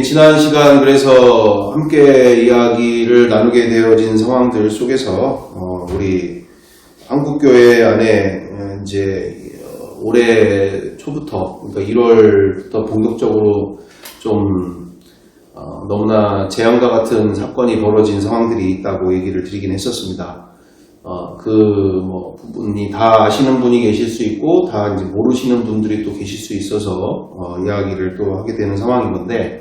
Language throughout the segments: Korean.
지난 시간 그래서 함께 이야기를 나누게 되어진 상황들 속에서 우리 한국교회 안에 이제 올해 초부터 그러니까 1월부터 본격적으로 좀 너무나 재앙과 같은 사건이 벌어진 상황들이 있다고 얘기를 드리긴 했었습니다. 부분이 다 아시는 분이 계실 수 있고, 다 이제 모르시는 분들이 또 계실 수 있어서, 이야기를 또 하게 되는 상황인 건데,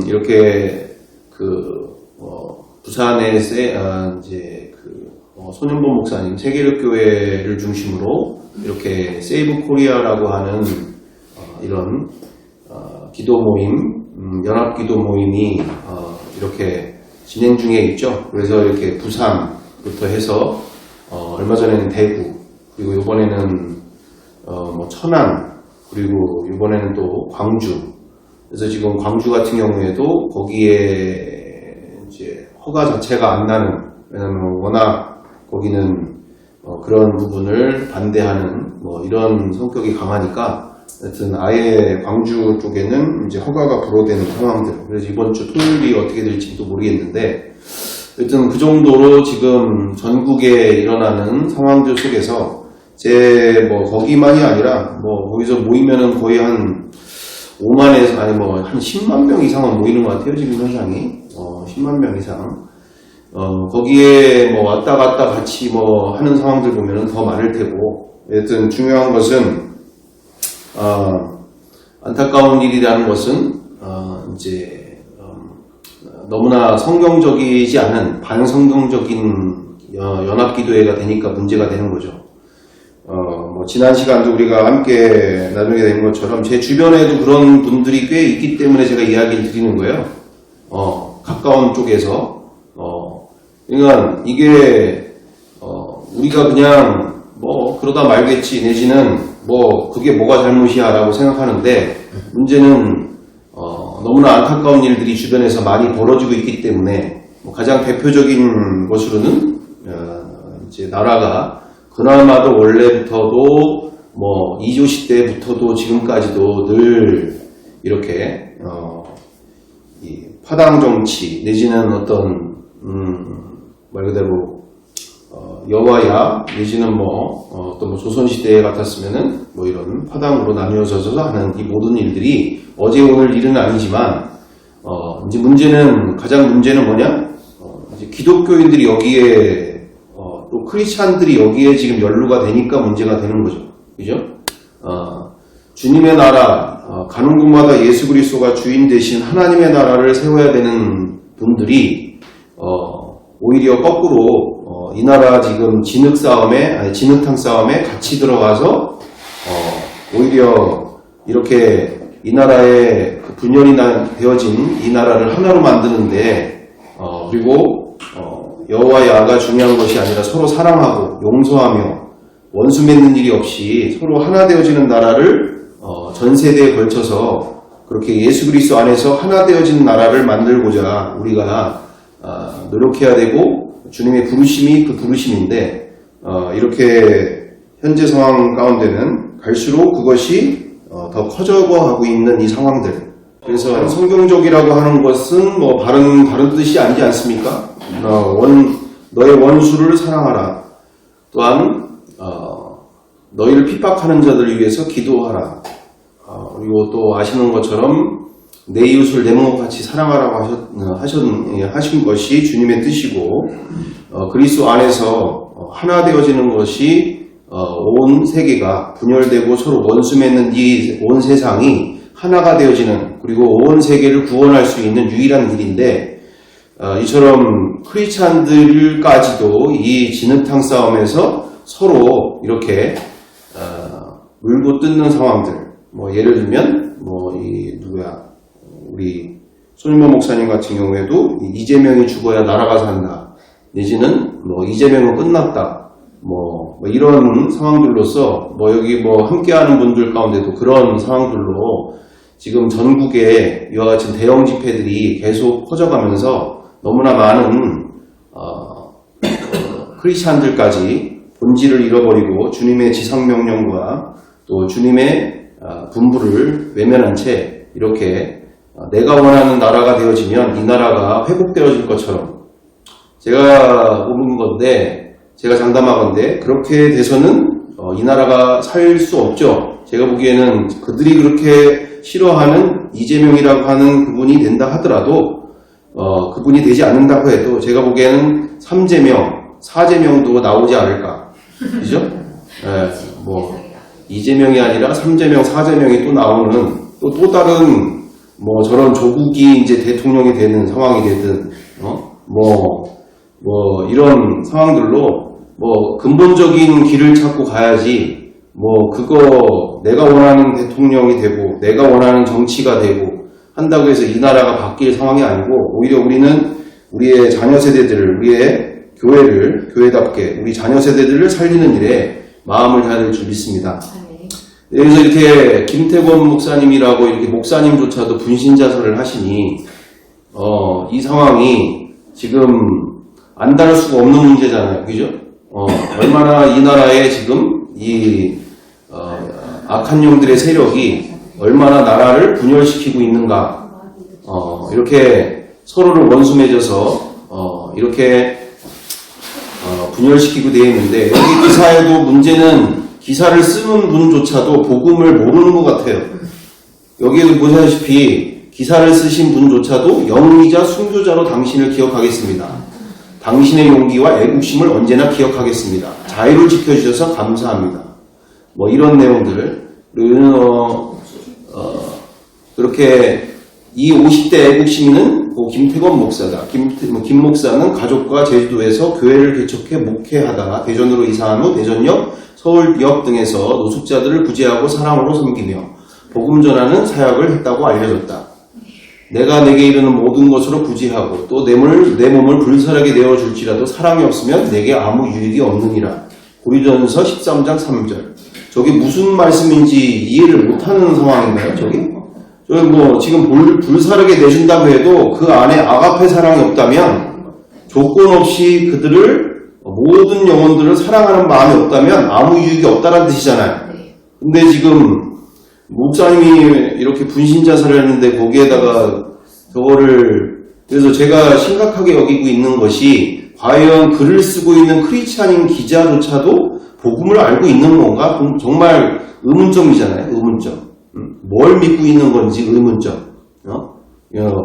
이렇게, 부산의 손현범 목사님, 세계력교회를 중심으로, 이렇게 세이브 코리아라고 하는, 이런, 기도 모임, 연합 기도 모임이, 이렇게 진행 중에 있죠. 그래서 이렇게 부산부터 해서 얼마 전에는 대구, 그리고 이번에는 천안, 그리고 이번에는 또 광주. 그래서 지금 광주 같은 경우에도 거기에 이제 허가 자체가 안 나는, 왜냐면 워낙 거기는 그런 부분을 반대하는 이런 성격이 강하니까, 하여튼 아예 광주 쪽에는 이제 허가가 불어되는 상황들. 그래서 이번 주 토요일이 어떻게 될지도 모르겠는데, 하여튼 그 정도로 지금 전국에 일어나는 상황들 속에서 거기만이 아니라 거기서 모이면은 거의 한 5만에서 한 10만 명 이상은 모이는 것 같아요. 지금 현상이 10만 명 이상. 거기에 왔다 갔다 같이 하는 상황들 보면은 더 많을 테고, 하여튼 중요한 것은 안타까운 일이라는 것은 너무나 성경적이지 않은 반성경적인 연합기도회가 되니까 문제가 되는 거죠. 지난 시간도 우리가 함께 나누게 된 것처럼 제 주변에도 그런 분들이 꽤 있기 때문에 제가 이야기를 드리는 거예요. 가까운 쪽에서. 그러니까 이게 우리가 그냥 그러다 말겠지 내지는 그게 뭐가 잘못이야 라고 생각하는데, 문제는 너무나 안타까운 일들이 주변에서 많이 벌어지고 있기 때문에 가장 대표적인 것으로는 이제 나라가 그나마도 원래부터도 이조 시대부터도 지금까지도 늘 이렇게 이 파당 정치 내지는 어떤 말 그대로 여와야 내지는 어떤 조선시대 같았으면은 이런 파당으로 나뉘어져서 하는 이 모든 일들이 어제 오늘 일은 아니지만, 이제 가장 문제는 뭐냐? 이제 기독교인들이 여기에, 또 크리스찬들이 여기에 지금 연루가 되니까 문제가 되는 거죠. 그죠? 주님의 나라, 가는 곳마다 예수 그리스도가 주인 대신 하나님의 나라를 세워야 되는 분들이, 오히려 거꾸로, 이 나라 지금 진흙탕 싸움에 같이 들어가서, 오히려 이렇게 이 나라의 분열이 되어진 이 나라를 하나로 만드는데, 그리고 여호와 야가 중요한 것이 아니라 서로 사랑하고 용서하며 원수 맺는 일이 없이 서로 하나 되어지는 나라를 전 세대에 걸쳐서 그렇게 예수 그리스도 안에서 하나 되어진 나라를 만들고자 우리가 노력해야 되고, 주님의 부르심이 그 부르심인데, 이렇게 현재 상황 가운데는 갈수록 그것이 더 커져가고 있는 이 상황들. 그래서 성경적이라고 하는 것은 다른 뜻이 아니지 않습니까? 너의 원수를 사랑하라. 또한 너희를 핍박하는 자들을 위해서 기도하라. 그리고 또 아시는 것처럼 내 이웃을 내 몸같이 사랑하라고 하신 것이 주님의 뜻이고, 그리스도 안에서 하나 되어지는 것이 온 세계가 분열되고 서로 원수 맺는 이 온 세상이 하나가 되어지는, 그리고 온 세계를 구원할 수 있는 유일한 길인데, 이처럼 크리스찬들까지도 이 진흙탕 싸움에서 서로 이렇게 물고 뜯는 상황들, 예를 들면 우리 손현범 목사님 같은 경우에도 이재명이 죽어야 나라가 산다, 내지는 이재명은 끝났다, 이런 상황들로서, 여기 함께하는 분들 가운데도 그런 상황들로 지금 전국에 이와 같은 대형 집회들이 계속 퍼져가면서 너무나 많은, 크리스찬들까지 본질을 잃어버리고 주님의 지상명령과 또 주님의 분부를 외면한 채 이렇게 내가 원하는 나라가 되어지면 이 나라가 회복되어질 것처럼 제가 보는 건데, 제가 장담하건데 그렇게 돼서는 이 나라가 살 수 없죠. 제가 보기에는 그들이 그렇게 싫어하는 이재명이라고 하는 그분이 된다 하더라도 그분이 되지 않는다고 해도 제가 보기에는 3재명, 4재명도 나오지 않을까. 그죠? 뭐 이재명이 아니라 3재명, 4재명이 또 나오는 또 다른 뭐 저런 조국이 이제 대통령이 되는 상황이 되든 뭐 이런 상황들로 뭐 근본적인 길을 찾고 가야지 뭐 그거 내가 원하는 대통령이 되고 내가 원하는 정치가 되고 한다고 해서 이 나라가 바뀔 상황이 아니고 오히려 우리는 우리의 자녀 세대들을 우리의 교회답게 우리 자녀 세대들을 살리는 일에 마음을 다해야 될 줄 믿습니다. 그래서 이렇게 김태권 목사님이라고 이렇게 목사님조차도 분신자설을 하시니 이 상황이 지금 안 다룰 수가 없는 문제잖아요. 그죠? 얼마나 이 나라에 지금 이 악한 영들의 세력이 얼마나 나라를 분열시키고 있는가. 이렇게 서로를 원수 맺어서 이렇게 분열시키고 되어 있는데 여기 기사에도 문제는 기사를 쓰는 분조차도 복음을 모르는 것 같아요. 여기에도 보시다시피 기사를 쓰신 분조차도 영의자 순교자로 당신을 기억하겠습니다. 당신의 용기와 애국심을 언제나 기억하겠습니다. 자유를 지켜주셔서 감사합니다. 뭐 이런 내용들. 그렇게 이 50대 애국시민은 김태권 목사다. 김 목사는 가족과 제주도에서 교회를 개척해 목회하다가 대전으로 이사한 후 대전역, 서울역 등에서 노숙자들을 구제하고 사랑으로 섬기며 복음 전하는 사역을 했다고 알려졌다. 내가 내게 이르는 모든 것으로 구제하고 또 내 몸을 불살하게 내어줄지라도 사랑이 없으면 내게 아무 유익이 없느니라. 고린도전서 13장 3절. 저게 무슨 말씀인지 이해를 못하는 상황인가요? 저기 뭐 지금 불사르게 내준다고 해도 그 안에 아가페 사랑이 없다면 조건 없이 그들을 모든 영혼들을 사랑하는 마음이 없다면 아무 유익이 없다는 뜻이잖아요. 근데 지금 목사님이 이렇게 분신자살을 했는데 거기에다가 저거를 그래서 제가 심각하게 여기고 있는 것이 과연 글을 쓰고 있는 크리스찬인 기자조차도 복음을 알고 있는 건가? 정말 의문점이잖아요. 의문점. 뭘 믿고 있는 건지 의문점.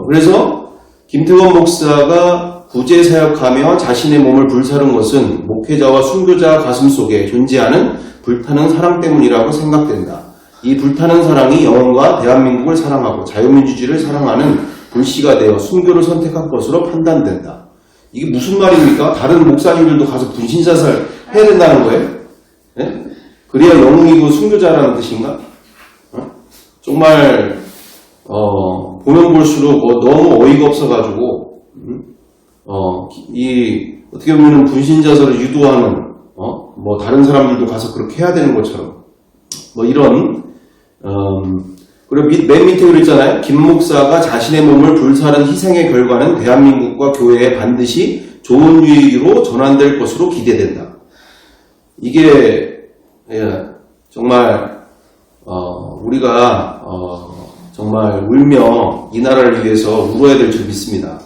그래서 김태권 목사가 구제 사역하며 자신의 몸을 불사른 것은 목회자와 순교자 가슴 속에 존재하는 불타는 사랑 때문이라고 생각된다. 이 불타는 사랑이 영혼과 대한민국을 사랑하고 자유민주주의를 사랑하는 불씨가 되어 순교를 선택한 것으로 판단된다. 이게 무슨 말입니까? 다른 목사님들도 가서 분신자살 해야 된다는 거예요? 네? 그래야 영웅이고 순교자라는 뜻인가? 정말 보면 볼수록 너무 어이가 없어가지고 어떻게 보면 분신자설을 유도하는 뭐 다른 사람들도 가서 그렇게 해야 되는 것처럼 뭐 이런 그리고 맨 밑에 그랬잖아요. 김 목사가 자신의 몸을 불사른 희생의 결과는 대한민국과 교회에 반드시 좋은 유익으로 전환될 것으로 기대된다. 이게 정말 우리가 정말 울며 이 나라를 위해서 울어야 될 줄 믿습니다.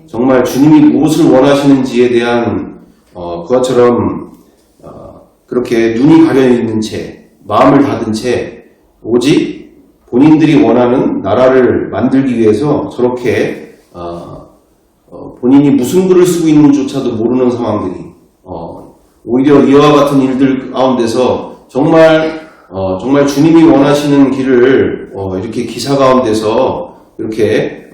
정말 주님이 무엇을 원하시는지에 대한 그것처럼 그렇게 눈이 가려 있는 채 마음을 닫은 채 오직 본인들이 원하는 나라를 만들기 위해서 저렇게 본인이 무슨 글을 쓰고 있는지조차도 모르는 상황들이 오히려 이와 같은 일들 가운데서 정말 주님이 원하시는 길을 이렇게 기사 가운데서 이렇게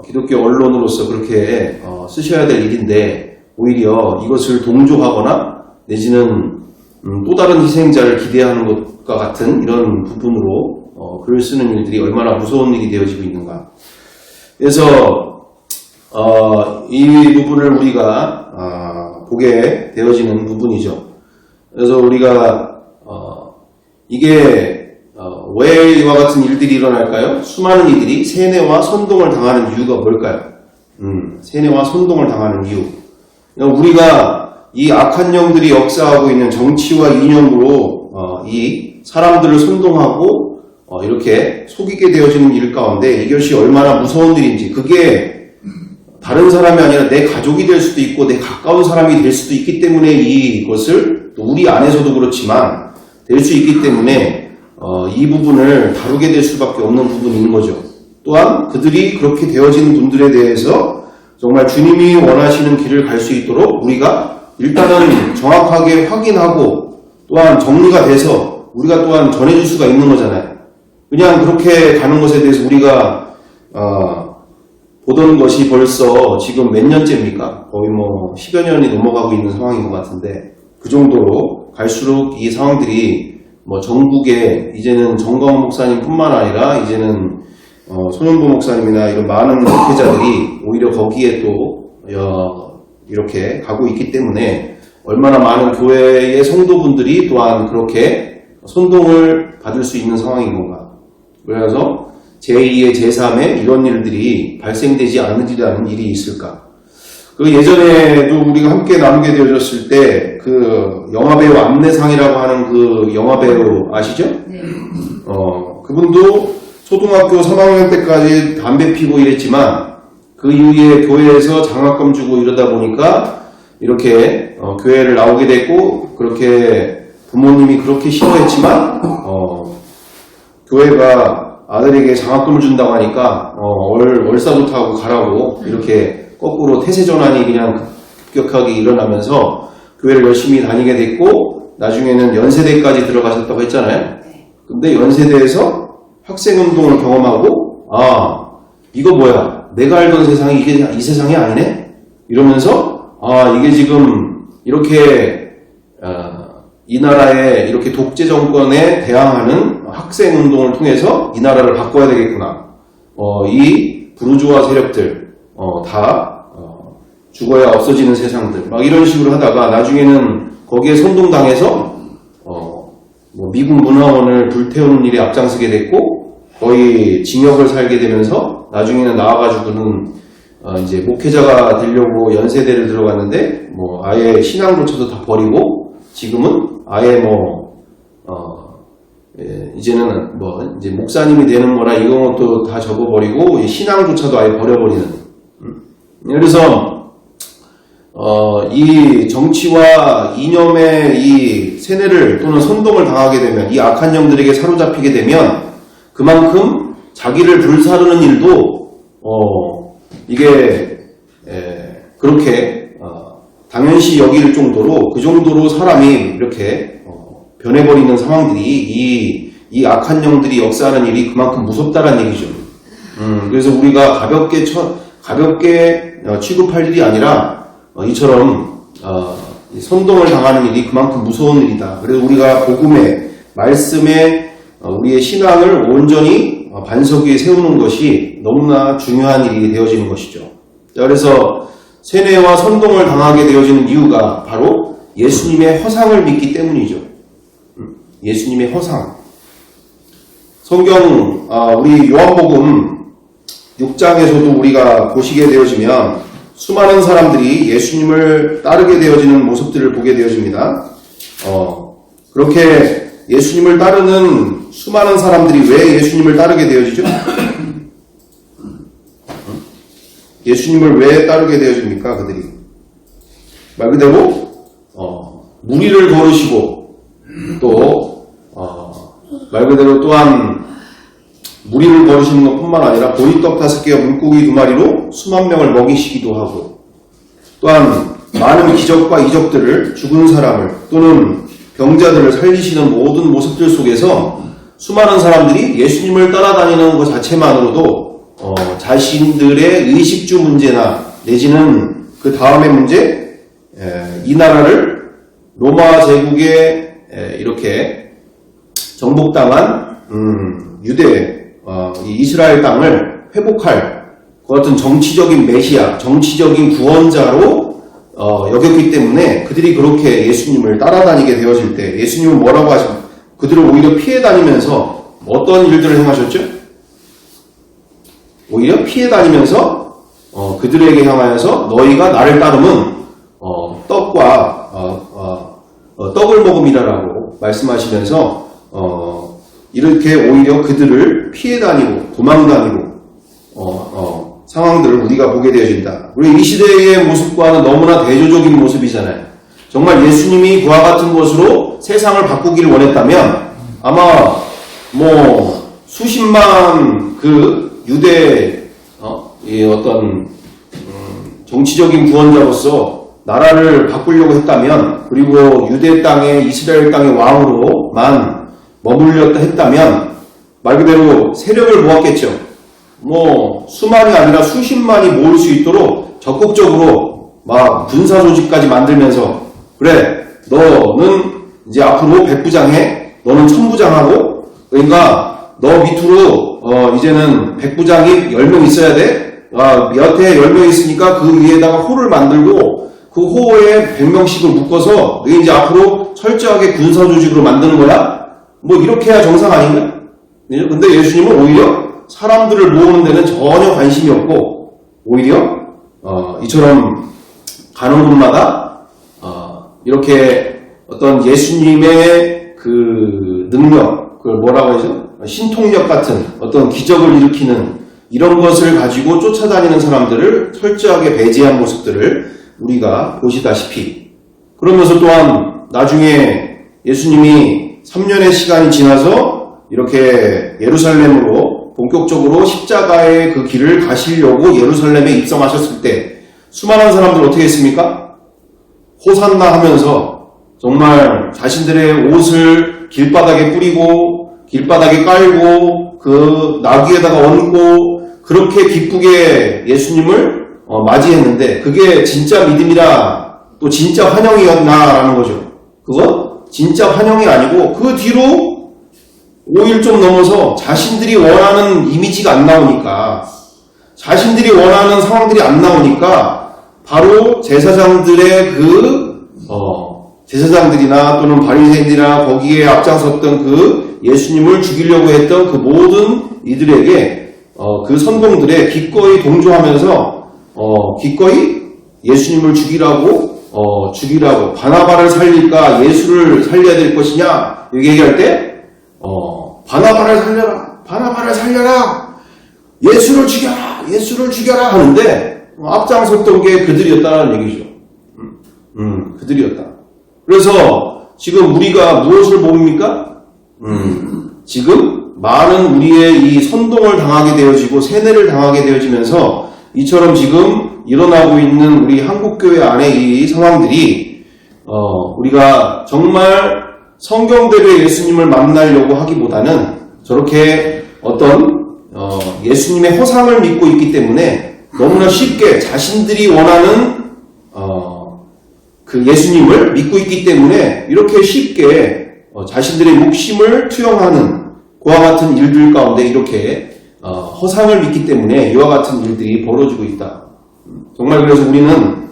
기독교 언론으로서 그렇게 쓰셔야 될 일인데 오히려 이것을 동조하거나 내지는 또 다른 희생자를 기대하는 것과 같은 이런 부분으로 글을 쓰는 일들이 얼마나 무서운 일이 되어지고 있는가. 그래서 이 부분을 우리가 보게 되어지는 부분이죠. 그래서 우리가 이게 왜 이와 같은 일들이 일어날까요? 수많은 이들이 세뇌와 선동을 당하는 이유가 뭘까요? 세뇌와 선동을 당하는 이유. 우리가 이 악한 영들이 역사하고 있는 정치와 이념으로 이 사람들을 선동하고 이렇게 속이게 되어지는 일 가운데 이것이 얼마나 무서운 일인지, 그게 다른 사람이 아니라 내 가족이 될 수도 있고 내 가까운 사람이 될 수도 있기 때문에 이것을 또 우리 안에서도 그렇지만 될 수 있기 때문에 이 부분을 다루게 될 수밖에 없는 부분이 있는 거죠. 또한 그들이 그렇게 되어지는 분들에 대해서 정말 주님이 원하시는 길을 갈 수 있도록 우리가 일단은 정확하게 확인하고 또한 정리가 돼서 우리가 또한 전해줄 수가 있는 거잖아요. 그냥 그렇게 가는 것에 대해서 우리가 보던 것이 벌써 지금 몇 년째입니까? 거의 뭐 10여 년이 넘어가고 있는 상황인 것 같은데, 그 정도로 갈수록 이 상황들이 뭐 전국에 이제는 정가원 목사님 뿐만 아니라 이제는 손현보 목사님이나 이런 많은 목회자들이 오히려 거기에 또 이렇게 가고 있기 때문에 얼마나 많은 교회의 성도분들이 또한 그렇게 선동을 받을 수 있는 상황인 건가. 그래서 제2의 제3의 이런 일들이 발생되지 않으리라는 일이 있을까. 그 예전에도 우리가 함께 나누게 되어졌을 때 그 영화배우 안내상이라고 하는 그 영화배우 아시죠? 네. 그분도 초등학교 3학년 때까지 담배 피고 이랬지만 그 이후에 교회에서 장학금 주고 이러다 보니까 이렇게 교회를 나오게 됐고, 그렇게 부모님이 그렇게 싫어했지만 교회가 아들에게 장학금을 준다고 하니까 월사부터 하고 가라고 이렇게 거꾸로 태세전환이 그냥 급격하게 일어나면서 교회를 열심히 다니게 됐고, 나중에는 연세대까지 들어가셨다고 했잖아요. 근데 연세대에서 학생운동을 경험하고, 이거 뭐야, 내가 알던 세상이 이게 이 세상이 아니네? 이러면서 이게 지금 이렇게 이 나라의 이렇게 독재 정권에 대항하는 학생운동을 통해서 이 나라를 바꿔야 되겠구나. 이 부르주아 세력들 다 죽어야 없어지는 세상들 막 이런 식으로 하다가 나중에는 거기에 선동당해서 뭐 미국 문화원을 불태우는 일에 앞장서게 됐고, 거의 징역을 살게 되면서 나중에는 나와가지고는 이제 목회자가 되려고 연세대를 들어갔는데 뭐 아예 신앙조차도 다 버리고 지금은 아예 이제는 뭐 이제 목사님이 되는 거라 이런 것도 다 접어버리고 신앙조차도 아예 버려버리는. 그래서 이 정치와 이념의 이 세뇌를 또는 선동을 당하게 되면, 이 악한 영들에게 사로잡히게 되면 그만큼 자기를 불사르는 일도 이게 그렇게 당연시 여길 정도로, 그 정도로 사람이 이렇게 변해버리는 상황들이, 이 악한 영들이 역사하는 일이 그만큼 무섭다는 얘기죠. 그래서 우리가 가볍게 취급할 일이 아니라 이처럼 선동을 당하는 일이 그만큼 무서운 일이다. 그래서 우리가 복음의 말씀에 우리의 신앙을 온전히 반석 위에 세우는 것이 너무나 중요한 일이 되어지는 것이죠. 자, 그래서 세뇌와 선동을 당하게 되어지는 이유가 바로 예수님의 허상을 믿기 때문이죠. 예수님의 허상. 성경 우리 요한복음 6장에서도 우리가 보시게 되어지면 수많은 사람들이 예수님을 따르게 되어지는 모습들을 보게 되어집니다. 그렇게 예수님을 따르는 수많은 사람들이 왜 예수님을 따르게 되어지죠? 예수님을 왜 따르게 되어집니까? 그들이 말 그대로 무리를 거르시고 또 말 그대로 또한 무리를 거르시는 것뿐만 아니라 보리떡 5개와 물고기 2마리로 수만 명을 먹이시기도 하고, 또한 많은 기적과 이적들을, 죽은 사람을 또는 병자들을 살리시는 모든 모습들 속에서 수많은 사람들이 예수님을 따라다니는 것 자체만으로도 자신들의 의식주 문제나 내지는 그 다음의 문제, 이 나라를 로마 제국에 이렇게 정복당한 유대 이 이스라엘 땅을 회복할 그 같은 정치적인 메시아, 정치적인 구원자로 여겼기 때문에 그들이 그렇게 예수님을 따라다니게 되어질 때 예수님은 뭐라고 하십니까? 그들을 오히려 피해 다니면서 어떤 일들을 행하셨죠? 오히려 피해 다니면서 그들에게 향하여서 너희가 나를 따르면 떡과 떡을 먹음이라라고 말씀하시면서 이렇게 오히려 그들을 피해 다니고 도망 다니고 상황들을 우리가 보게 되어진다. 우리 이 시대의 모습과는 너무나 대조적인 모습이잖아요. 정말 예수님이 그와 같은 것으로 세상을 바꾸기를 원했다면 아마 뭐 수십만 그 유대 이 어떤 정치적인 구원자로서 나라를 바꾸려고 했다면, 그리고 유대 땅에 이스라엘 땅의 왕으로만 머물렸다 했다면 말 그대로 세력을 모았겠죠. 뭐 수만이 아니라 수십만이 모을 수 있도록 적극적으로 막 군사 조직까지 만들면서, 그래 너는 이제 앞으로 백부장해, 너는 천부장하고, 그러니까 너 밑으로 이제는 백부장이 10명 있어야 돼. 여태 10명 있으니까 그 위에다가 호를 만들고 그 호에 100명씩을 묶어서 너희 이제 앞으로 철저하게 군사 조직으로 만드는 거야? 뭐 이렇게 해야 정상 아닌가? 근데 예수님은 오히려 사람들을 모으는 데는 전혀 관심이 없고, 오히려 이처럼 가는 곳마다 이렇게 어떤 예수님의 그 능력, 그걸 뭐라고 하죠? 신통력 같은 어떤 기적을 일으키는 이런 것을 가지고 쫓아다니는 사람들을 철저하게 배제한 모습들을 우리가 보시다시피, 그러면서 또한 나중에 예수님이 3년의 시간이 지나서 이렇게 예루살렘으로 본격적으로 십자가의 그 길을 가시려고 예루살렘에 입성하셨을 때 수많은 사람들 어떻게 했습니까? 호산나 하면서 정말 자신들의 옷을 길바닥에 뿌리고 길바닥에 깔고 그 나귀에다가 얹고 그렇게 기쁘게 예수님을 맞이했는데, 그게 진짜 믿음이라 또 진짜 환영이었나라는 거죠. 그거 진짜 환영이 아니고 그 뒤로 5일 좀 넘어서 자신들이 원하는 이미지가 안 나오니까, 자신들이 원하는 상황들이 안 나오니까 바로 제사장들의 제사장들이나 또는 바리새인들이나 거기에 앞장섰던 그 예수님을 죽이려고 했던 그 모든 이들에게 그 선동들의 기꺼이 동조하면서 기꺼이 예수님을 죽이라고 바나바를 살릴까 예수를 살려야 될 것이냐 얘기할 때 바나바를 살려라 예수를 죽여라 하는데 앞장섰던 게 그들이었다는 얘기죠. 그들이었다. 그래서 지금 우리가 무엇을 봅니까? 지금 많은 우리의 이 선동을 당하게 되어지고 세뇌를 당하게 되어지면서 이처럼 지금 일어나고 있는 우리 한국교회 안에 이 상황들이 우리가 정말 성경대로의 예수님을 만나려고 하기보다는 저렇게 어떤 예수님의 허상을 믿고 있기 때문에 너무나 쉽게 자신들이 원하는 그 예수님을 믿고 있기 때문에 이렇게 쉽게 자신들의 욕심을 투영하는 그와 같은 일들 가운데 이렇게 허상을 믿기 때문에 이와 같은 일들이 벌어지고 있다. 정말 그래서 우리는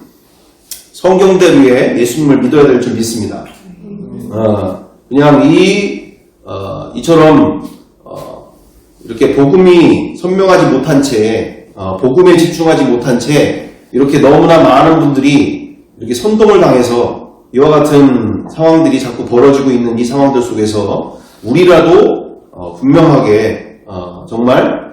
성경대로의 예수님을 믿어야 될 줄 믿습니다. 그냥 이처럼 이렇게 복음이 선명하지 못한 채, 복음에 집중하지 못한 채 이렇게 너무나 많은 분들이 이렇게 선동을 당해서 이와 같은 상황들이 자꾸 벌어지고 있는 이 상황들 속에서 우리라도 분명하게 정말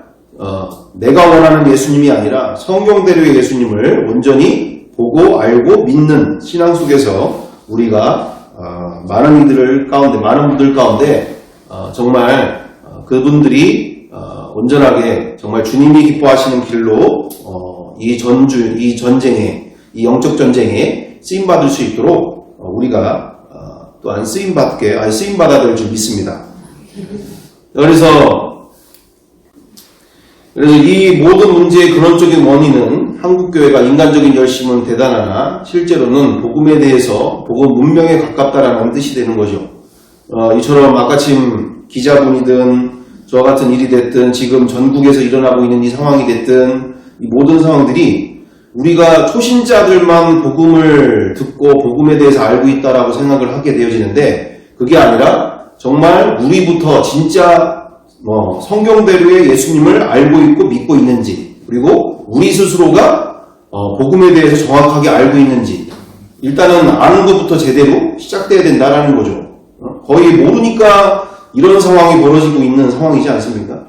내가 원하는 예수님이 아니라 성경대로의 예수님을 온전히 보고 알고 믿는 신앙 속에서 우리가 많은 분들 가운데 정말 그분들이 온전하게 정말 주님이 기뻐하시는 길로 이 전쟁에, 이 영적 전쟁에 쓰임받을 수 있도록 우리가 또한 쓰임받아야 될 줄 믿습니다. 그래서 이 모든 문제의 근원적인 원인은 한국교회가 인간적인 열심은 대단하나 실제로는 복음에 대해서 복음 문명에 가깝다라는 뜻이 되는 거죠. 이처럼 아까침 기자분이든 저와 같은 일이 됐든 지금 전국에서 일어나고 있는 이 상황이 됐든 이 모든 상황들이 우리가 초신자들만 복음을 듣고 복음에 대해서 알고 있다라고 생각을 하게 되어지는데, 그게 아니라 정말 우리부터 진짜 성경대로의 예수님을 알고 있고 믿고 있는지, 그리고 우리 스스로가 복음에 대해서 정확하게 알고 있는지 일단은 아는 것부터 제대로 시작돼야 된다라는 거죠. 거의 모르니까 이런 상황이 벌어지고 있는 상황이지 않습니까?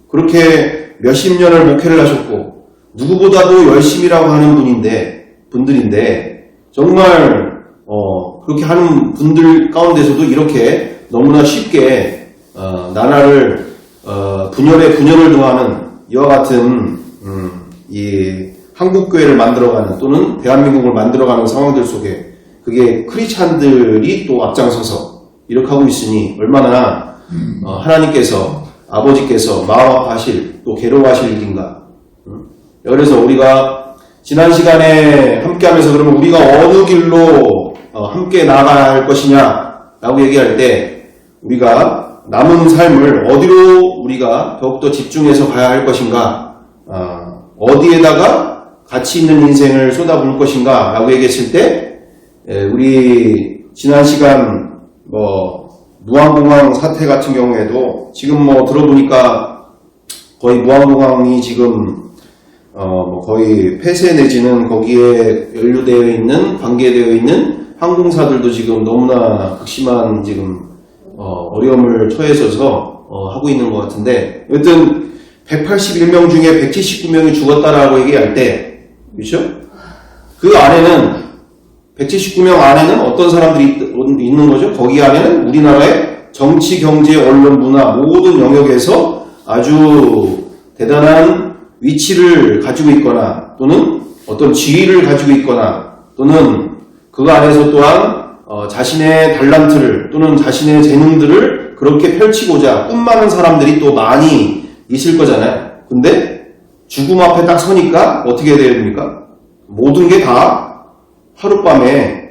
그렇게 몇십 년을 목회를 하셨고 누구보다도 열심이라고 하는 분들인데 정말 그렇게 하는 분들 가운데서도 이렇게 너무나 쉽게 나라를 분열에 더하는 이와 같은 이 한국교회를 만들어가는 또는 대한민국을 만들어가는 상황들 속에 그게 크리스찬들이 또 앞장서서 이렇게 하고 있으니 얼마나 하나님께서 아버지께서 마음 아파하실 또 괴로워하실 일인가. 그래서 우리가 지난 시간에 함께하면서 그러면 우리가 어느 길로 함께 나아갈 것이냐 라고 얘기할 때 우리가 남은 삶을 어디로 우리가 더욱더 집중해서 가야 할 것인가, 어디에다가 가치 있는 인생을 쏟아부을 것인가 라고 얘기했을 때 우리 지난 시간 무한공항 사태 같은 경우에도 지금 들어보니까 거의 무한공항이 지금 거의 폐쇄 내지는 거기에 연루되어 있는 관계되어 있는 항공사들도 지금 너무나 극심한 지금 어려움을 처해져서 하고 있는 것 같은데 여튼 181명 중에 179명이 죽었다라고 얘기할 때 그렇죠? 그 안에는 179명 안에는 어떤 사람들이 있는 거죠? 거기 안에는 우리나라의 정치, 경제, 언론, 문화 모든 영역에서 아주 대단한 위치를 가지고 있거나 또는 어떤 지위를 가지고 있거나 또는 그 안에서 또한 자신의 달란트를 또는 자신의 재능들을 그렇게 펼치고자 꿈많은 사람들이 또 많이 있을 거잖아요. 근데 죽음 앞에 딱 서니까 어떻게 해야 됩니까? 모든 게 다 하룻밤에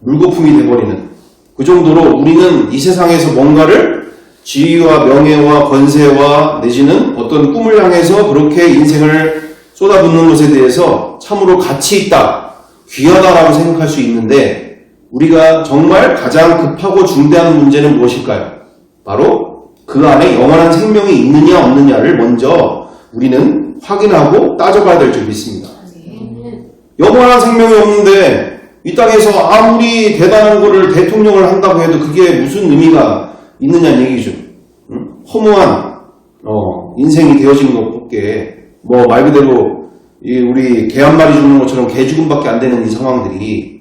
물거품이 돼버리는 그 정도로 우리는 이 세상에서 뭔가를 지위와 명예와 권세와 내지는 어떤 꿈을 향해서 그렇게 인생을 쏟아붓는 것에 대해서 참으로 가치 있다, 귀하다라고 생각할 수 있는데 우리가 정말 가장 급하고 중대한 문제는 무엇일까요? 바로 그 안에 영원한 생명이 있느냐 없느냐를 먼저 우리는 확인하고 따져봐야 될 줄 믿습니다. 영원한 생명이 없는데 이 땅에서 아무리 대단한 거를 대통령을 한다고 해도 그게 무슨 의미가 있느냐는 얘기죠. 허무한 인생이 되어지는 것밖에 말 그대로 우리 개 한 마리 죽는 것처럼 개 죽음밖에 안 되는 이 상황들이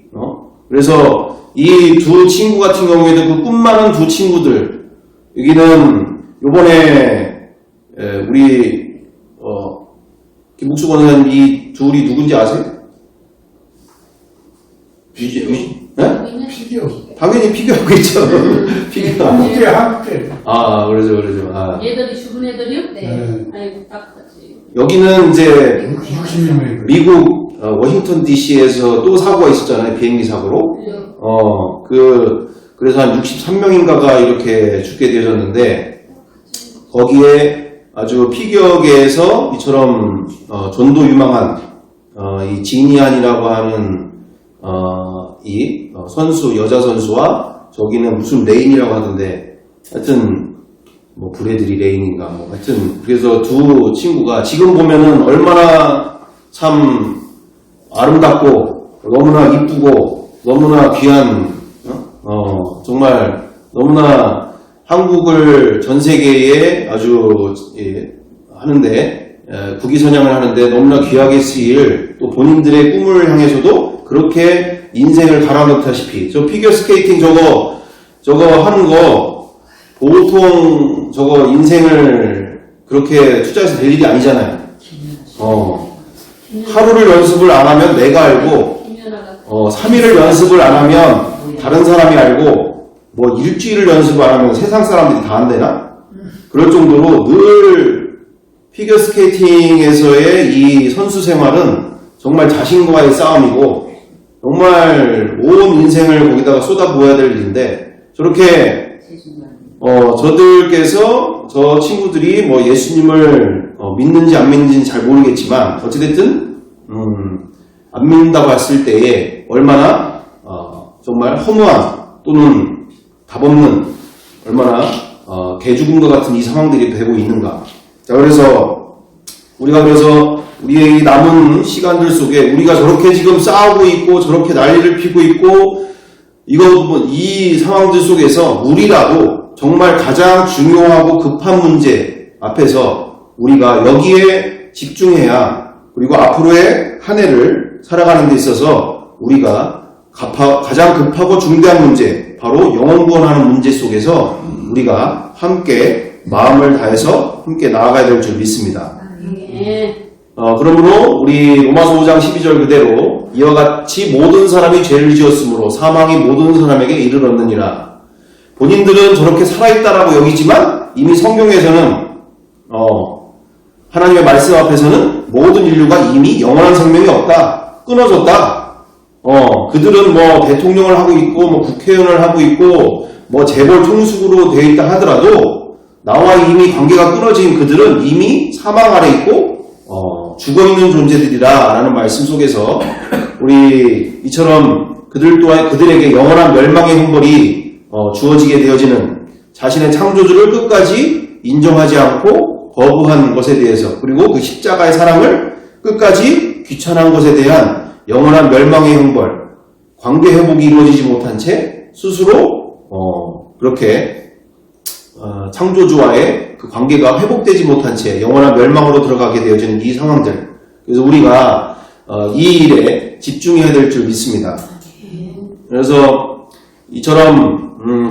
그래서 이 두 친구 같은 경우에도 그 꿈 많은 두 친구들 여기는 요번에 우리 김국수 권사님 이 둘이 누군지 아세요? 피겨. 당연히 피겨하겠죠. 피겨. 한국계, 한국계. 그러죠. 얘들이 죽은 애들이요? 네. 아이고, 딱하지. 여기는 이제 60명. 미국 워싱턴 DC에서 또 사고가 있었잖아요. 비행기 사고로. 그래서 한 63명인가가 이렇게 죽게 되어졌는데 거기에 아주 피겨계에서 이처럼 전도 유망한 이 지니안이라고 하는 이 선수, 여자 선수와 저기는 무슨 레인이라고 하던데 하여튼 브래들이 레인인가 하여튼 그래서 두 친구가 지금 보면은 얼마나 참 아름답고 너무나 이쁘고 너무나 귀한 정말 너무나 한국을 전 세계에 아주 하는데 국위선양을 하는데 너무나 귀하게 쓰일 또 본인들의 꿈을 향해서도 그렇게 인생을 갈아넣다시피 저 피겨스케이팅 저거 하는 거 보통 저거 인생을 그렇게 투자해서 될 일이 아니잖아요. 하루를 연습을 안 하면 내가 알고 3일을 연습을 안 하면 다른 사람이 알고 일주일을 연습을 안 하면 세상 사람들이 다 안 되나? 그럴 정도로 늘 피겨스케이팅에서의 이 선수 생활은 정말 자신과의 싸움이고 정말 온 인생을 거기다가 쏟아부어야 될 일인데 저렇게 저들께서 저 친구들이 예수님을 믿는지 안 믿는지는 잘 모르겠지만 어찌됐든 안 믿는다고 했을 때에 얼마나 정말 허무한 또는 답없는 얼마나 개죽음과 같은 이 상황들이 되고 있는가. 자, 그래서 우리의 이 남은 시간들 속에 우리가 저렇게 지금 싸우고 있고 저렇게 난리를 피고 있고 이 상황들 속에서 우리라도 정말 가장 중요하고 급한 문제 앞에서 우리가 여기에 집중해야 그리고 앞으로의 한 해를 살아가는 데 있어서 우리가 가장 급하고 중대한 문제, 바로 영혼 구원하는 문제 속에서 우리가 함께 마음을 다해서 함께 나아가야 될 줄 믿습니다. 예. 그러므로 우리 로마서 5장 12절 그대로 이와 같이 모든 사람이 죄를 지었으므로 사망이 모든 사람에게 이르렀느니라. 본인들은 저렇게 살아있다라고 여기지만 이미 성경에서는 하나님의 말씀 앞에서는 모든 인류가 이미 영원한 생명이 없다, 끊어졌다. 그들은 뭐 대통령을 하고 있고 뭐 국회의원을 하고 있고 뭐 재벌 총수로 되어 있다 하더라도 나와 이미 관계가 끊어진 그들은 이미 사망 아래 있고 죽어있는 존재들이라 라는 말씀 속에서 우리 이처럼 그들 또한 그들에게 영원한 멸망의 형벌이 주어지게 되어지는 자신의 창조주를 끝까지 인정하지 않고 거부한 것에 대해서, 그리고 그 십자가의 사랑을 끝까지 귀찮은 것에 대한 영원한 멸망의 형벌, 관계 회복이 이루어지지 못한 채 스스로 그렇게 창조주와의 그 관계가 회복되지 못한 채 영원한 멸망으로 들어가게 되어지는 이 상황들. 그래서 우리가 이 일에 집중해야 될 줄 믿습니다. 그래서 이처럼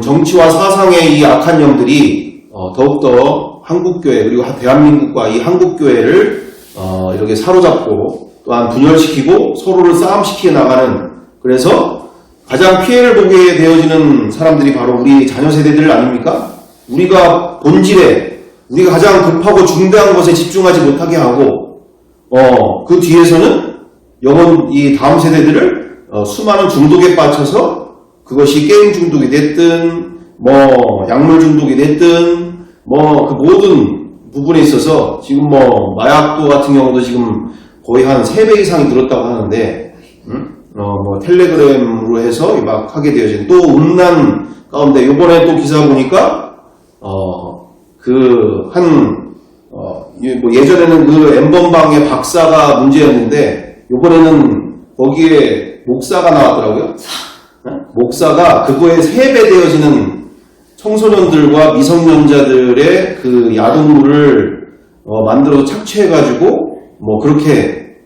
정치와 사상의 이 악한 영들이 더욱더 한국교회 그리고 대한민국과 이 한국교회를 이렇게 사로잡고 또한 분열시키고 서로를 싸움시키게 나가는, 그래서 가장 피해를 보게 되어지는 사람들이 바로 우리 자녀 세대들 아닙니까? 우리가 본질에 우리가 가장 급하고 중대한 것에 집중하지 못하게 하고 그 뒤에서는 이 다음 세대들을 수많은 중독에 빠져서 그것이 게임 중독이 됐든 뭐 약물 중독이 됐든 뭐 그 모든 부분에 있어서 지금 뭐 마약도 같은 경우도 지금 거의 한 3배 이상이 늘었다고 하는데 뭐 텔레그램으로 해서 막 하게 되어진, 또 음란 가운데 요번에 또 기사 보니까 뭐 예전에는 그 엠번방의 박사가 문제였는데 요번에는 거기에 목사가 나왔더라고요. 목사가 그거에 3배 되어지는 청소년들과 미성년자들의 그 야동물을 만들어서 착취해가지고 뭐 그렇게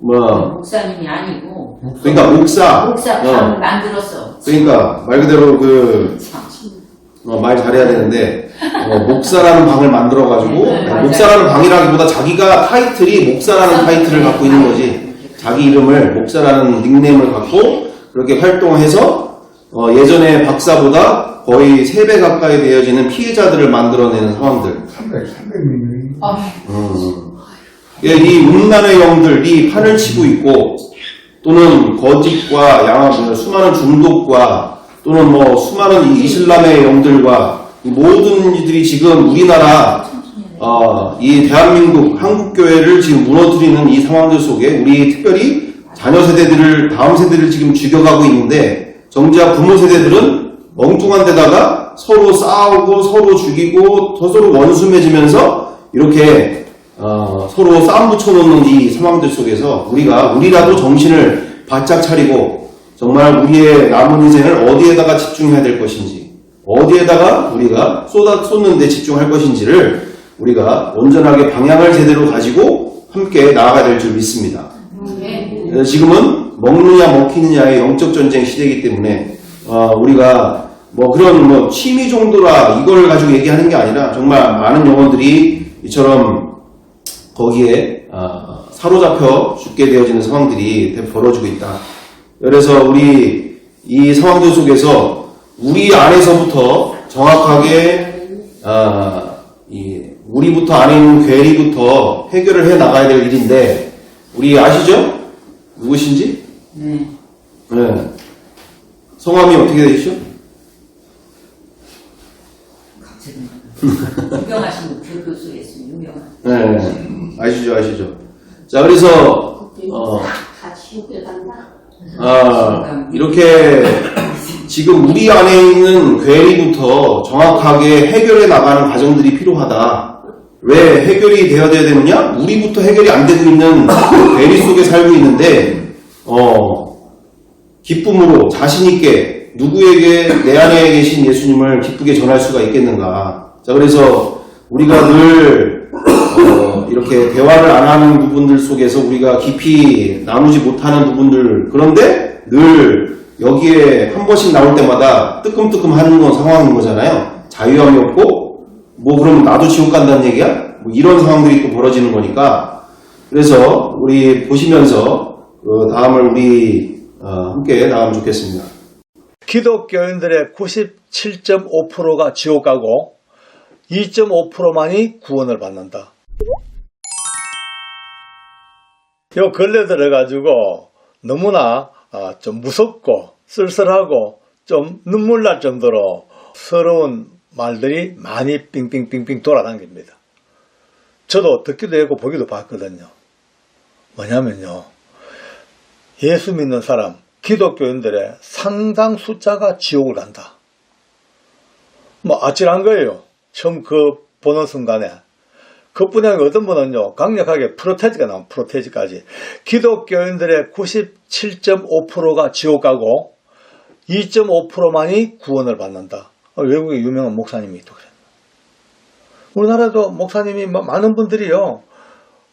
목사님이 아니고 그러니까 목사 방을 만들었어. 그러니까 말 그대로 말 잘해야 되는데 목사라는 방을 만들어가지고 목사라는 방이라기보다 자기가 타이틀이 목사라는 타이틀을 갖고 있는 거지, 자기 이름을 목사라는 닉네임을 갖고 그렇게 활동해서 예전에 박사보다 거의 3배 가까이 되어지는 피해자들을 만들어내는 상황들. 300명. 이 음란의 영들이 판을 치고 있고, 또는 거짓과 수많은 중독과 또는 뭐 수많은 이 이슬람의 영들과 이 모든 이들이 지금 우리나라 이 대한민국 한국교회를 지금 무너뜨리는 이 상황들 속에 우리 특별히 자녀 세대들을, 다음 세대를 지금 죽여가고 있는데, 정작 부모 세대들은 엉뚱한 데다가 서로 싸우고 서로 죽이고 서로 원수 맺으면서 이렇게 서로 싸움 붙여놓는 이 상황들 속에서 우리라도 정신을 바짝 차리고 정말 우리의 남은 인생을 어디에다가 집중해야 될 것인지, 어디에다가 우리가 쏟는 데 집중할 것인지를 우리가 온전하게 방향을 제대로 가지고 함께 나아가야 될 줄 믿습니다. 지금은 먹느냐 먹히느냐의 영적 전쟁 시대이기 때문에 우리가 뭐 그런 뭐 취미 정도라 이걸 가지고 얘기하는 게 아니라 정말 많은 영혼들이 이처럼 거기에 사로잡혀 죽게 되어지는 상황들이 벌어지고 있다. 그래서 우리 이 상황들 속에서 우리 안에서부터 정확하게 우리부터 안에 있는 괴리부터 해결을 해 나가야 될 일인데, 우리 아시죠? 누구신지? 네. 성함이 어떻게 되시죠? 유명하신 분, 교수에서 유명한. 네, 아시죠. 자, 그래서 이렇게 지금 우리 안에 있는 괴리부터 정확하게 해결해 나가는 과정들이 필요하다. 왜 해결이 되어야 되느냐? 우리부터 해결이 안 되고 있는 괴리 속에 살고 있는데 기쁨으로 자신있게 누구에게 내 안에 계신 예수님을 기쁘게 전할 수가 있겠는가. 자, 그래서 우리가 늘 이렇게 대화를 안 하는 부분들 속에서 우리가 깊이 나누지 못하는 부분들, 그런데 늘 여기에 한 번씩 나올 때마다 뜨끔뜨끔 하는 건 상황인 거잖아요. 자유함이 없고 뭐 그럼 나도 지옥 간다는 얘기야? 뭐 이런 상황들이 또 벌어지는 거니까. 그래서 우리 보시면서 다음을 우리 함께 나가면 좋겠습니다. 기독교인들의 97.5%가 지옥 가고 2.5%만이 구원을 받는다. 요 근래 들어가지고 너무나 좀 무섭고 쓸쓸하고 좀 눈물 날 정도로 서러운 말들이 많이 빙빙빙빙 돌아다닙니다. 저도 듣기도 했고 보기도 봤거든요. 뭐냐면요, 예수 믿는 사람, 기독교인들의 상당 숫자가 지옥을 간다. 뭐 아찔한 거예요. 처음 보는 순간에. 그뿐이 아니고 어떤 분은요, 강력하게 프로테지가 나온 프로테지까지. 기독교인들의 97.5%가 지옥 가고 2.5%만이 구원을 받는다. 외국의 유명한 목사님이 또 그랬나. 우리나라도 목사님이 많은 분들이요,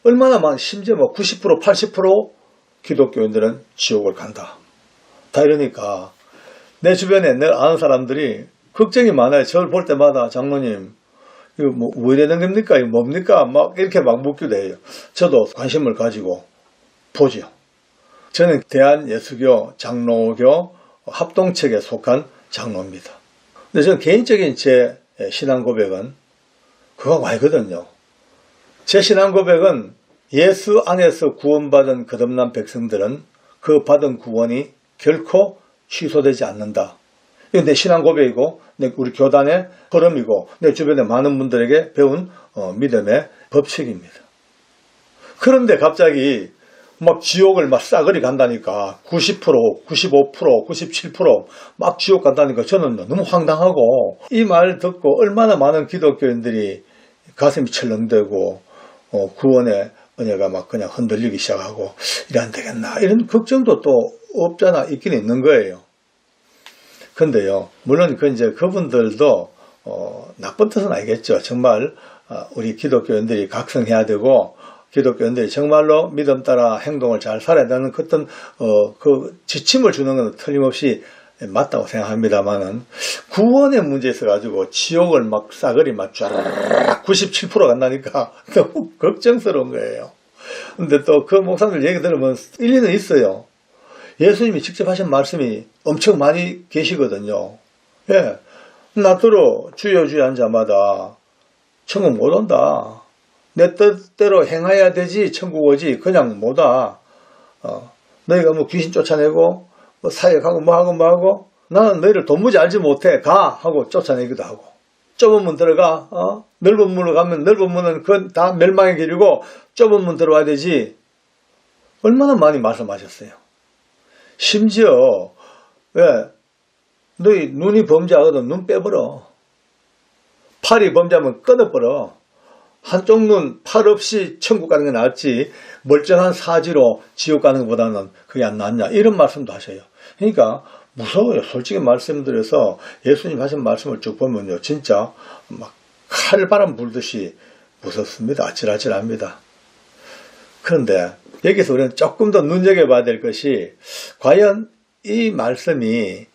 얼마나 심지어 90%, 80% 기독교인들은 지옥을 간다. 다 이러니까 내 주변에 늘 아는 사람들이 걱정이 많아요. 저를 볼 때마다 장로님, 이거 왜 되는 겁니까? 이거 뭡니까? 이렇게 묻기도 해요. 저도 관심을 가지고 보죠. 저는 대한예수교 장로교 합동측에 속한 장로입니다. 근데 저는 개인적인 제 신앙 고백은 그거 아니거든요. 제 신앙 고백은 예수 안에서 구원받은 거듭난 백성들은 그 받은 구원이 결코 취소되지 않는다. 이건 내 신앙 고백이고 우리 교단의 흐름이고 내 주변에 많은 분들에게 배운 믿음의 법칙입니다. 그런데 갑자기 지옥을 싸그리 간다니까 90%, 95%, 97% 지옥 간다니까 저는 너무 황당하고, 이 말 듣고 얼마나 많은 기독교인들이 가슴이 철렁대고 구원의 은혜가 그냥 흔들리기 시작하고 이래 안 되겠나 이런 걱정도 또 없잖아 있긴 있는 거예요. 근데요, 물론 그분들도 나쁜 뜻은 아니겠죠. 정말 우리 기독교인들이 각성해야 되고 기독교인들이 정말로 믿음 따라 행동을 잘 살아야 되는 어떤 그 지침을 주는 건 틀림없이 맞다고 생각합니다만은, 구원의 문제에 있어가지고 지옥을 싸그리 쫙 97% 간다니까 너무 걱정스러운 거예요. 근데 또 그 목사들 얘기 들으면 일리는 있어요. 예수님이 직접 하신 말씀이 엄청 많이 계시거든요. 예. 나더러 주여 주여 한 자마다 천국 못 온다. 내 뜻대로 행해야 되지 천국 오지 그냥 못 와. 너희가 귀신 쫓아내고 사역하고 뭐하고 나는 너희를 도무지 알지 못해 가 하고 쫓아내기도 하고, 좁은 문 들어가 넓은 문으로 가면 넓은 문은 그건 다 멸망의 길이고 좁은 문 들어와야 되지. 얼마나 많이 말씀하셨어요. 심지어 너희 눈이 범죄하거든 눈 빼버려. 팔이 범죄하면 끊어버려. 한쪽 눈, 팔 없이 천국 가는 게 낫지 멀쩡한 사지로 지옥 가는 것보다는 그게 안 낫냐 이런 말씀도 하셔요. 그러니까 무서워요. 솔직히 말씀드려서 예수님 하신 말씀을 쭉 보면요, 진짜 칼바람 불듯이 무섭습니다. 아찔아찔합니다. 그런데 여기서 우리는 조금 더 눈여겨봐야 될 것이, 과연 이 말씀이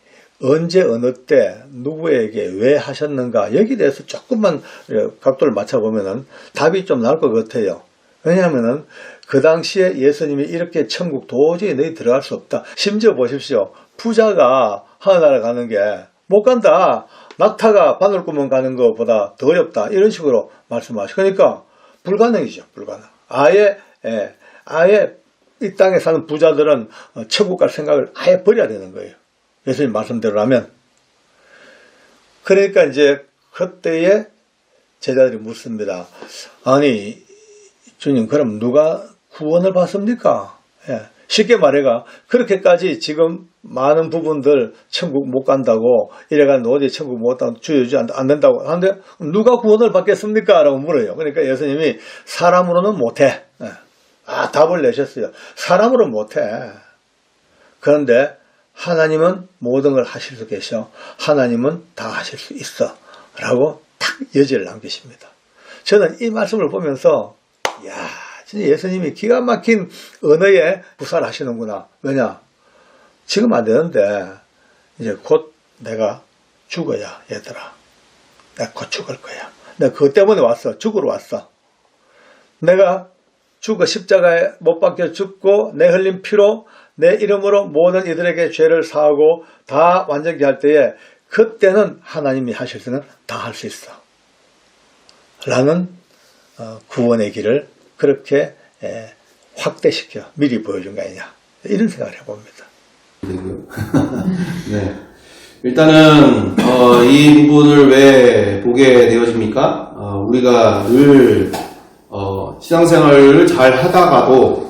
언제 어느 때 누구에게 왜 하셨는가, 여기에 대해서 조금만 각도를 맞춰보면 답이 좀 나올 것 같아요. 왜냐하면 그 당시에 예수님이 이렇게 천국 도저히 너희 들어갈 수 없다. 심지어 보십시오. 부자가 하늘나라 가는 게 못 간다. 낙타가 바늘구멍 가는 것보다 더 어렵다. 이런 식으로 말씀하시고, 그러니까 불가능이죠. 불가능. 아예 이 땅에 사는 부자들은 천국 갈 생각을 아예 버려야 되는 거예요. 예수님 말씀대로라면. 그러니까 그때에 제자들이 묻습니다. 아니 주님, 그럼 누가 구원을 받습니까? 쉽게 말해가 그렇게까지 지금 많은 부분들 천국 못 간다고 이래가 어디 천국 못 간다고 주여주지 안 된다고 하는데 누가 구원을 받겠습니까? 라고 물어요. 그러니까 예수님이 사람으로는 못해. 답을 내셨어요. 사람으로 못해. 그런데 하나님은 모든 걸 하실 수 계셔. 하나님은 다 하실 수 있어. 라고 탁 여지를 남기십니다. 저는 이 말씀을 보면서 야, 진짜 예수님이 기가 막힌 언어에 구사를 하시는구나. 왜냐? 지금 안 되는데 이제 곧 내가 죽어야 얘들아. 내가 곧 죽을 거야. 내가 그것 때문에 왔어. 죽으러 왔어. 내가 죽어 십자가에 못 박혀 죽고 내 흘린 피로 내 이름으로 모든 이들에게 죄를 사하고 다 완전히 할 때에 그때는 하나님이 하실 수는 다 할 수 있어. 라는 구원의 길을 그렇게 확대시켜 미리 보여준 거 아니냐. 이런 생각을 해봅니다. 네. 일단은 이 부분을 왜 보게 되어집니까? 우리가 늘 신앙생활을 잘 하다가도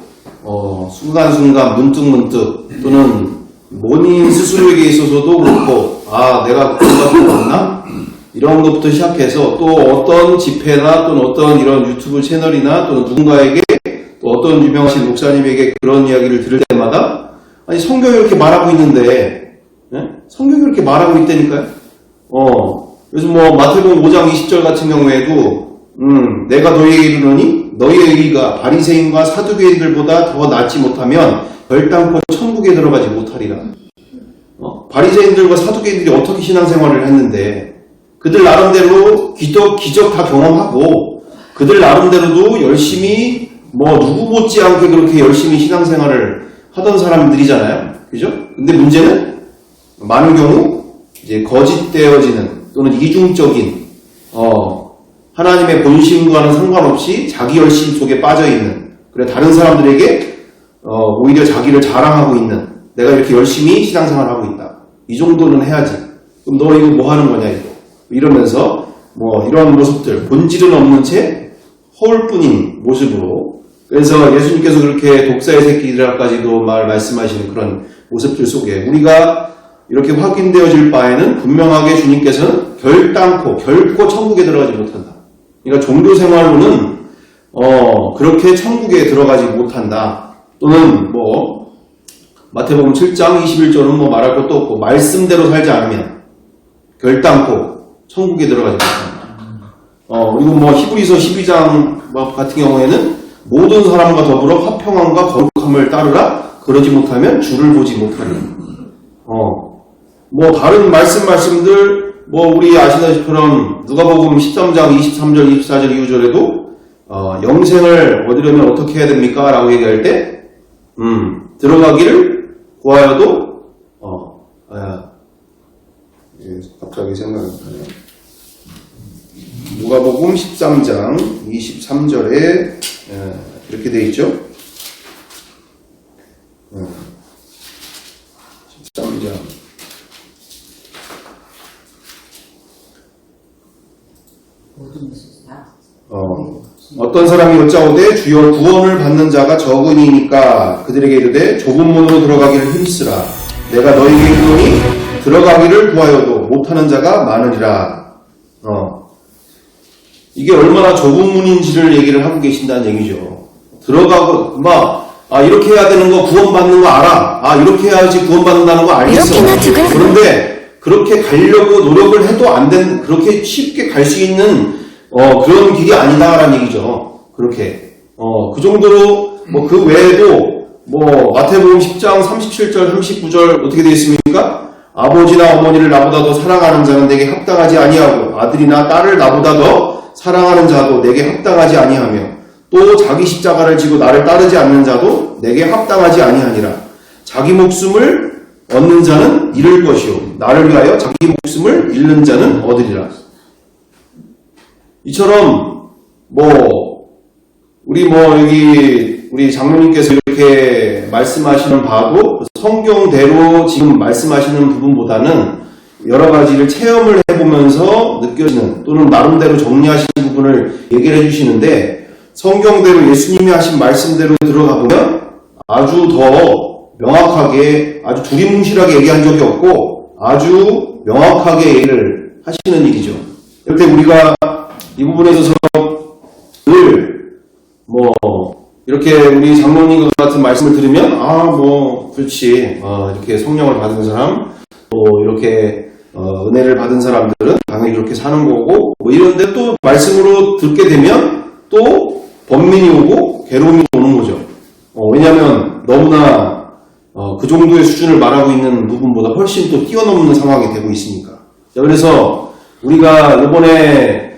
순간순간 문득문득 또는 본인 스스로에게 있어서도 그렇고 내가 그런 거 없나? 이런 것부터 시작해서 또 어떤 집회나 또는 어떤 이런 유튜브 채널이나 또는 누군가에게 또 어떤 유명하신 목사님에게 그런 이야기를 들을 때마다 아니 성경이 이렇게 말하고 있는데 성경이 이렇게 말하고 있다니까요. 그래서 뭐 마태복음 5장 20절 같은 경우에도 내가 너희에게 이르노니 너희의 의가 바리새인과 사두개인들보다 더 낫지 못하면 결단코 천국에 들어가지 못하리라. 바리새인들과 사두개인들이 어떻게 신앙생활을 했는데 그들 나름대로 기적 다 경험하고 그들 나름대로도 열심히 뭐 누구 못지않게 그렇게 열심히 신앙생활을 하던 사람들이잖아요. 그죠? 근데 문제는 많은 경우 이제 거짓되어지는 또는 이중적인 하나님의 본심과는 상관없이 자기 열심 속에 빠져있는 그래 다른 사람들에게 오히려 자기를 자랑하고 있는 내가 이렇게 열심히 신앙생활하고 있다. 이 정도는 해야지. 그럼 너 이거 뭐 하는 거냐 이거. 이러면서 뭐 이런 모습들 본질은 없는 채 허울뿐인 모습으로 그래서 예수님께서 그렇게 독사의 새끼들까지도 말씀하시는 그런 모습들 속에 우리가 이렇게 확인되어질 바에는 분명하게 주님께서는 결코 천국에 들어가지 못한다. 그러니까 종교생활로는 그렇게 천국에 들어가지 못한다. 또는 뭐 마태복음 7장 21절은 뭐 말할 것도 없고 말씀대로 살지 않으면 결단코 천국에 들어가지 못한다. 그리고 뭐 히브리서 12장 같은 경우에는 모든 사람과 더불어 화평함과 거룩함을 따르라. 그러지 못하면 주를 보지 못하리라. 뭐 다른 말씀들 뭐 우리 아시다시피처럼 누가복음 13장 23절 24절 이후절에도 영생을 얻으려면 어떻게 해야 됩니까? 라고 얘기할 때 들어가기를 구하여도 갑자기 생각이 나네요. 누가복음 13장 23절에 이렇게 돼 있죠. 13장 어떤 사람이 여짜오되 주여 구원을 받는 자가 적으니까 그들에게 이르되 좁은 문으로 들어가기를 힘쓰라. 내가 너희에게 이르노니 들어가기를 구하여도 못하는 자가 많으리라. 이게 얼마나 좁은 문인지를 얘기를 하고 계신다는 얘기죠. 들어가고 이렇게 해야 되는 거 구원받는 거 알아. 이렇게 해야지 구원받는다는 거 알겠어. 그런데 그렇게 가려고 노력을 해도 안 된 그렇게 쉽게 갈 수 있는 그런 길이 아니다라는 얘기죠. 그렇게 그 정도로 뭐 그 외에도 뭐 마태복음 10장 37절 39절 어떻게 되어 있습니까? 아버지나 어머니를 나보다 더 사랑하는 자는 내게 합당하지 아니하고 아들이나 딸을 나보다 더 사랑하는 자도 내게 합당하지 아니하며 또 자기 십자가를 지고 나를 따르지 않는 자도 내게 합당하지 아니하니라. 자기 목숨을 얻는 자는 잃을 것이요 나를 위하여 자기 목숨을 잃는 자는 얻으리라. 이처럼 여기 우리 장로님께서 이렇게 말씀하시는 바도 성경대로 지금 말씀하시는 부분보다는 여러 가지를 체험을 해보면서 느껴지는 또는 나름대로 정리하신 부분을 얘기를 해주시는데 성경대로 예수님이 하신 말씀대로 들어가 보면 아주 더 명확하게 아주 두리뭉실하게 얘기한 적이 없고 아주 명확하게 얘기를 하시는 일이죠. 그런데 우리가 이 부분에 있어서 늘 이렇게 우리 장로님 같은 말씀을 들으면 그렇지. 이렇게 성령을 받은 사람, 이렇게 은혜를 받은 사람들은 당연히 그렇게 사는 거고, 이런데 또 말씀으로 듣게 되면 또 번민이 오고 괴로움이 오는 거죠. 왜냐하면 너무나 그 정도의 수준을 말하고 있는 누군보다 훨씬 또 뛰어넘는 상황이 되고 있으니까. 자, 그래서 우리가 이번에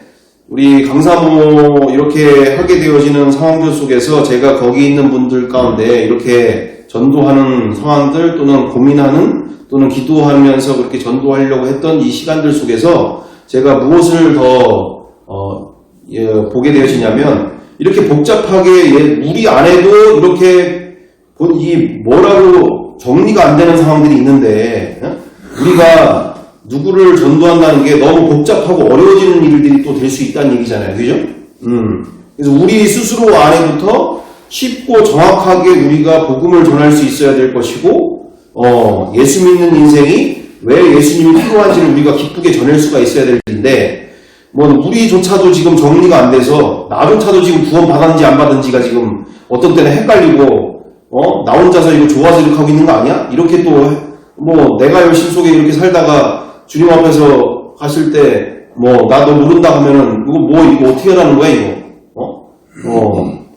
우리 강사모 이렇게 하게 되어지는 상황들 속에서 제가 거기 있는 분들 가운데 이렇게 전도하는 상황들 또는 고민하는 또는 기도하면서 그렇게 전도하려고 했던 이 시간들 속에서 제가 무엇을 더 보게 되어지냐면 이렇게 복잡하게 우리 안에도 이렇게 뭐라고 정리가 안 되는 상황들이 있는데 우리가 누구를 전도한다는 게 너무 복잡하고 어려워지는 일들이 또 될 수 있다는 얘기잖아요. 그죠? 그래서 우리 스스로 안에부터 쉽고 정확하게 우리가 복음을 전할 수 있어야 될 것이고 예수 믿는 인생이 왜 예수님이 필요한지를 우리가 기쁘게 전할 수가 있어야 될 텐데 우리조차도 지금 정리가 안 돼서 나조차도 지금 구원 받았는지 안 받은지가 지금 어떤 때는 헷갈리고 나 혼자서 이거 좋아서 이렇게 하고 있는 거 아니야? 이렇게 또 내가 열심 속에 이렇게 살다가 주님 앞에서 갔을 때 나 너 모른다 하면은 이거 어떻게 하라는 거야 이거?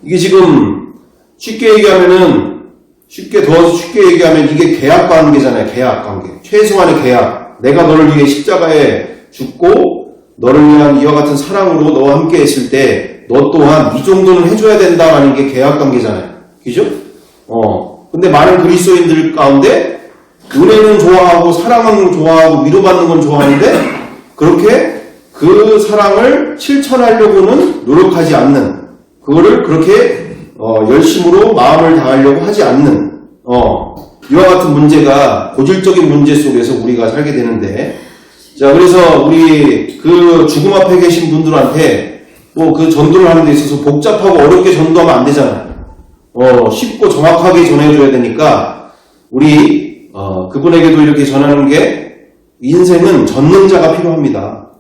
이게 지금 쉽게 얘기하면 이게 계약 관계잖아요. 계약 관계. 최소한의 계약. 내가 너를 위해 십자가에 죽고 너를 위한 이와 같은 사랑으로 너와 함께 했을 때 너 또한 이 정도는 해줘야 된다라는 게 계약 관계잖아요. 그죠? 근데 많은 그리스도인들 가운데 은혜는 좋아하고 사랑은 좋아하고 위로받는 건 좋아하는데 그렇게 그 사랑을 실천하려고는 노력하지 않는 그거를 그렇게 열심으로 마음을 다하려고 하지 않는 이와 같은 문제가 고질적인 문제 속에서 우리가 살게 되는데 자 그래서 우리 그 죽음 앞에 계신 분들한테 그 전도를 하는 데 있어서 복잡하고 어렵게 전도하면 안 되잖아요. 쉽고 정확하게 전해줘야 되니까 우리 그분에게도 이렇게 전하는 게 인생은 전능자가 필요합니다.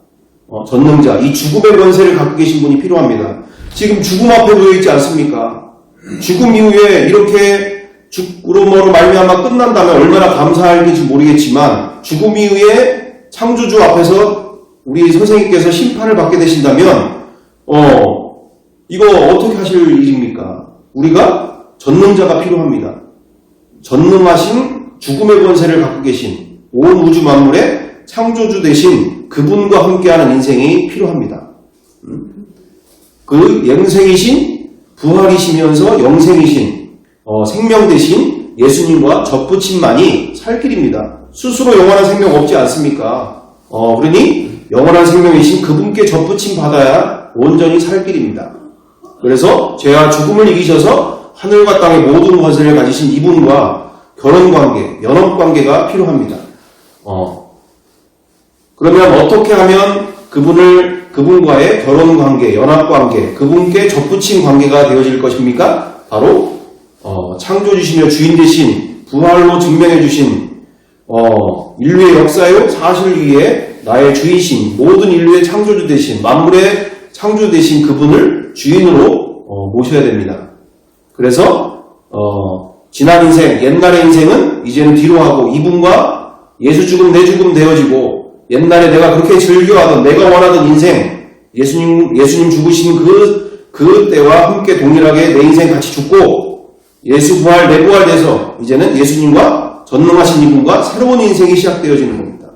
전능자, 이 죽음의 권세를 갖고 계신 분이 필요합니다. 지금 죽음 앞에 놓여 있지 않습니까? 죽음 이후에 이렇게 죽음으로 말미암아 끝난다면 얼마나 감사할지 모르겠지만 죽음 이후에 창조주 앞에서 우리 선생님께서 심판을 받게 되신다면 이거 어떻게 하실 일입니까? 우리가 전능자가 필요합니다. 전능하신 죽음의 권세를 갖고 계신 온 우주 만물의 창조주 되신 그분과 함께하는 인생이 필요합니다. 그 영생이신 부활이시면서 영생이신 생명 되신 예수님과 접붙임만이 살 길입니다. 스스로 영원한 생명 없지 않습니까? 그러니 영원한 생명이신 그분께 접붙임 받아야 온전히 살 길입니다. 그래서 죄와 죽음을 이기셔서 하늘과 땅의 모든 권세를 가지신 이분과 결혼관계, 연합관계가 필요합니다. 그러면 어떻게 하면 그분과의 결혼관계, 연합관계, 그분께 접붙인 관계가 되어질 것입니까? 바로 창조주시며 주인 되신 부활로 증명해 주신 인류의 역사요 사실 위에 나의 주이신 모든 인류의 창조주 되신 만물의 창조주 되신 그분을 주인으로 모셔야 됩니다. 그래서 지난 인생, 옛날의 인생은 이제는 뒤로 하고 이분과 예수 죽음 내 죽음 되어지고 옛날에 내가 그렇게 즐겨하던 내가 원하던 인생 예수님 죽으신 그 때와 함께 동일하게 내 인생 같이 죽고 예수 부활 내 부활 돼서 이제는 예수님과 전능하신 이분과 새로운 인생이 시작되어지는 겁니다.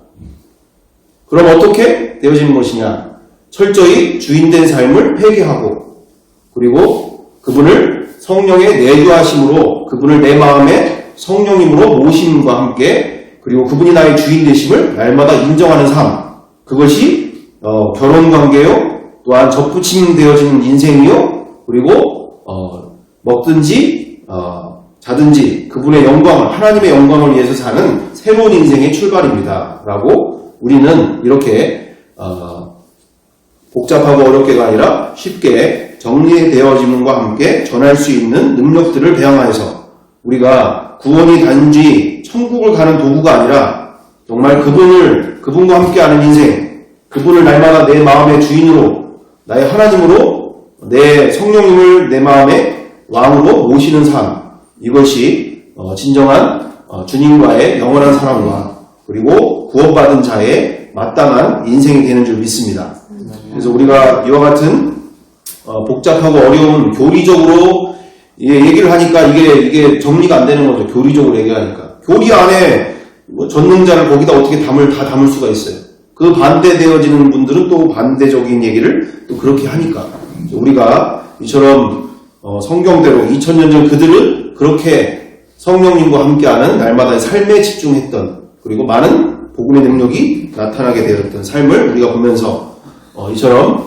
그럼 어떻게 되어지는 것이냐? 철저히 주인된 삶을 회개하고 그리고 그분을 성령의 내주하심으로 그분을 내 마음에 성령님으로 모심과 함께 그리고 그분이 나의 주인 되심을 날마다 인정하는 삶 그것이 결혼관계요 또한 접붙임 되어지는 인생이요 그리고 먹든지 자든지 그분의 영광을 하나님의 영광을 위해서 사는 새로운 인생의 출발입니다 라고 우리는 이렇게 복잡하고 어렵게가 아니라 쉽게 정리되어짐과 함께 전할 수 있는 능력들을 배양하여서 우리가 구원이 단지 천국을 가는 도구가 아니라 정말 그분과 함께하는 인생, 그분을 날마다 내 마음의 주인으로, 나의 하나님으로, 내 성령님을 내 마음에 왕으로 모시는 삶, 이것이 진정한 주님과의 영원한 사랑과 그리고 구원받은 자의 마땅한 인생이 되는 줄 믿습니다. 그래서 우리가 이와 같은 복잡하고 어려운 교리적으로 얘기를 하니까 이게 정리가 안 되는 거죠. 교리적으로 얘기하니까. 교리 안에 전능자를 거기다 어떻게 다 담을 수가 있어요. 그 반대되어지는 분들은 또 반대적인 얘기를 또 그렇게 하니까. 우리가 이처럼 성경대로 2000년 전 그들은 그렇게 성령님과 함께하는 날마다의 삶에 집중했던, 그리고 많은 복음의 능력이 나타나게 되었던 삶을 우리가 보면서 이처럼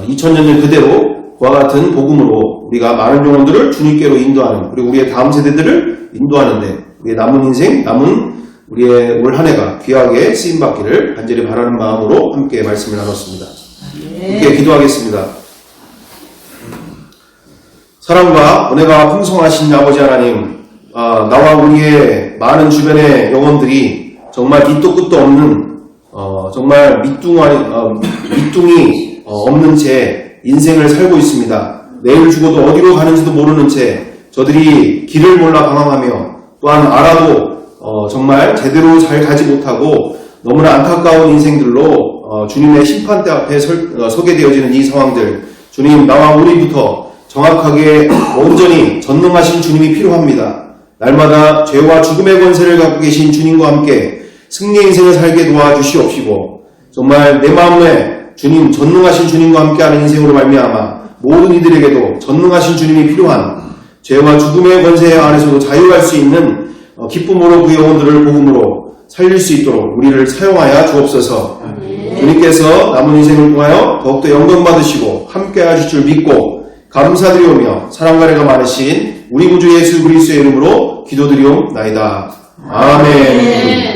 2000년 전 그대로 그와 같은 복음으로 우리가 많은 영혼들을 주님께로 인도하는, 그리고 우리의 다음 세대들을 인도하는데 우리의 남은 인생, 남은 우리의 올 한 해가 귀하게 쓰임받기를 간절히 바라는 마음으로 함께 말씀을 나눴습니다. 함께 기도하겠습니다. 사랑과 은혜가 풍성하신 아버지 하나님, 나와 우리의 많은 주변의 영혼들이 정말 밑도 끝도 없는 정말 밑둥이 없는 채 인생을 살고 있습니다. 내일 죽어도 어디로 가는지도 모르는 채 저들이 길을 몰라 방황하며, 또한 알아도 정말 제대로 잘 가지 못하고 너무나 안타까운 인생들로 주님의 심판대 앞에 서게 되어지는 이 상황들, 주님, 나와 우리부터 정확하게 온전히 전능하신 주님이 필요합니다. 날마다 죄와 죽음의 권세를 갖고 계신 주님과 함께 승리의 인생을 살게 도와주시옵시고, 정말 내 마음에 주님, 전능하신 주님과 함께하는 인생으로 말미암아 모든 이들에게도 전능하신 주님이 필요한, 죄와 죽음의 권세 안에서도 자유할 수 있는 기쁨으로 그 영혼들을 복음으로 살릴 수 있도록 우리를 사용하여 주옵소서. 주님께서 남은 인생을 통하여 더욱더 영광 받으시고 함께 하실 줄 믿고 감사드리오며, 사랑과 은혜가 많으신 우리 구주 예수 그리스도의 이름으로 기도드리옵나이다. 아멘.